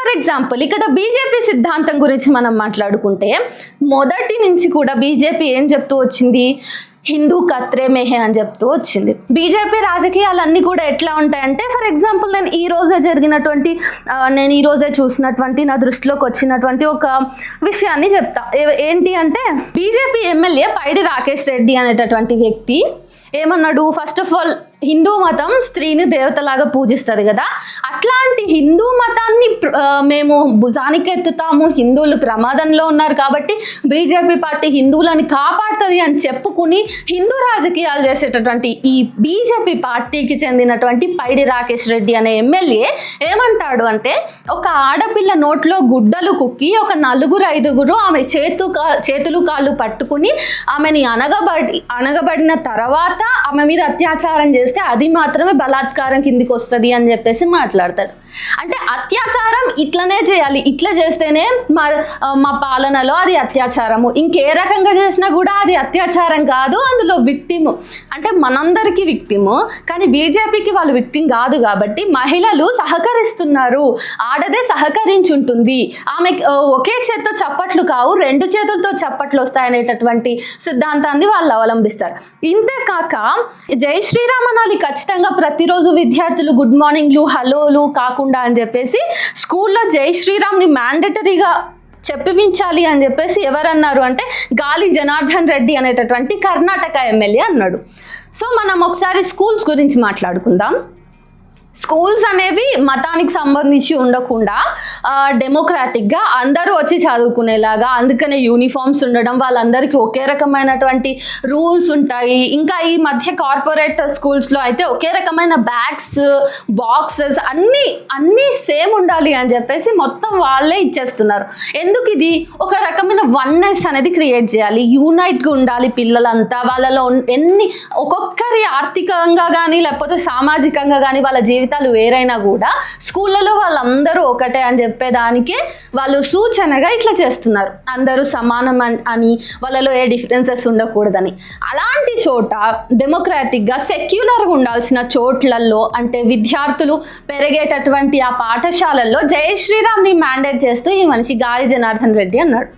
For example ఇక్కడ BJP సిద్ధాంతం గురించి మనం మాట్లాడుకుంటే మొదటి నుంచి కూడా బీజేపీ ఏం చెప్తూ వచ్చింది, హిందూ కత్రే మెహే అని చెప్తూ వచ్చింది. బీజేపీ రాజకీయాలన్నీ కూడా ఎట్లా ఉంటాయంటే, ఫర్ ఎగ్జాంపుల్ నేను ఈ రోజే చూసినటువంటి నా దృష్టిలోకి వచ్చినటువంటి ఒక విషయాన్ని చెప్తా. ఏంటి అంటే, బీజేపీ ఎమ్మెల్యే పైడి రాకేష్ రెడ్డి అనేటటువంటి వ్యక్తి ఏమన్నాడు, ఫస్ట్ ఆఫ్ ఆల్ హిందూ మతం స్త్రీని దేవతలాగా పూజిస్తుంది కదా, అట్లాంటి హిందూ మతాన్ని మేము భుజానికి ఎత్తుతాము, హిందువులు ప్రమాదంలో ఉన్నారు కాబట్టి బీజేపీ పార్టీ హిందువులని కాపాడుతుంది అని చెప్పుకుని హిందూ రాజకీయాలు చేసేటటువంటి ఈ బీజేపీ పార్టీకి చెందినటువంటి పైడి రాకేష్ రెడ్డి అనే ఎమ్మెల్యే ఏమంటాడు అంటే, ఒక ఆడపిల్ల నోట్లో గుడ్డలు కుక్కి ఒక 4-5 ఆమె చేతులు కాళ్ళు పట్టుకుని ఆమెని అనగబడిన తర్వాత ఆమె మీద అత్యాచారం చేస్తే అది మాత్రమే బలాత్కారం కిందికి వస్తుంది అని చెప్పేసి మాట్లాడతాడు. అంటే అత్యాచారం ఇట్లనే చేయాలి, ఇట్లా చేస్తేనే మా పాలనలో అది అత్యాచారము, ఇంకే రకంగా చేసినా కూడా అది అత్యాచారం కాదు, అందులో విక్టిము అంటే మనందరికీ విక్టిము, కానీ బీజేపీకి వాళ్ళు విక్టిమ్ కాదు కాబట్టి మహిళలు సహకరిస్తున్నారు, ఆడదే సహకరించుంటుంది, ఆమె ఒకే చేత్తో చప్పట్లు కావు 2 చేతులతో చప్పట్లు వస్తాయనేటటువంటి సిద్ధాంతాన్ని వాళ్ళు అవలంబిస్తారు. ఇంతేకాక జై శ్రీరామ్ అనాలి ఖచ్చితంగా, ప్రతిరోజు విద్యార్థులు గుడ్ మార్నింగ్లు హలోలు కాకుండా అని చెప్పేసి స్కూల్లో జై శ్రీరామ్ని మ్యాండేటరీగా చెప్పించాలి అని చెప్పేసి ఎవరన్నారు అంటే గాలి జనార్దన్ రెడ్డి అనేటటువంటి కర్ణాటక ఎమ్మెల్యే అన్నాడు. సో మనం ఒకసారి స్కూల్స్ గురించి మాట్లాడుకుందాం. స్కూల్స్ అనేవి మతానికి సంబంధించి ఉండకుండా డెమోక్రాటిక్గా అందరూ వచ్చి చదువుకునేలాగా, అందుకనే యూనిఫామ్స్ ఉండడం, వాళ్ళందరికీ ఒకే రకమైనటువంటి రూల్స్ ఉంటాయి. ఇంకా ఈ మధ్య కార్పొరేట్ స్కూల్స్లో అయితే ఒకే రకమైన బ్యాగ్స్ బాక్సెస్ అన్నీ సేమ్ ఉండాలి అని చెప్పేసి మొత్తం వాళ్ళే ఇచ్చేస్తున్నారు. ఎందుకు ఇది ఒక రకమైన వన్నెస్ అనేది క్రియేట్ చేయాలి, యూనైట్గా ఉండాలి పిల్లలంతా, వాళ్ళలో ఒక్కొక్కరి ఆర్థికంగా కానీ లేకపోతే సామాజికంగా కానీ వాళ్ళ జీవితాలు వేరైనా కూడా స్కూళ్ళలో వాళ్ళందరూ ఒకటే అని చెప్పేదానికే వాళ్ళు సూచనగా ఇట్లా చేస్తున్నారు, అందరూ సమానం అని, వాళ్ళలో ఏ డిఫరెన్సెస్ ఉండకూడదని. అలాంటి చోట డెమోక్రాటిక్గా సెక్యులర్గా ఉండాల్సిన చోట్లలో అంటే విద్యార్థులు పెరిగేటటువంటి ఆ పాఠశాలల్లో జై శ్రీరామ్ని మ్యాండేట్ చేస్తూ ఈ మనిషి గాలి జనార్దన్ రెడ్డి అన్నాడు.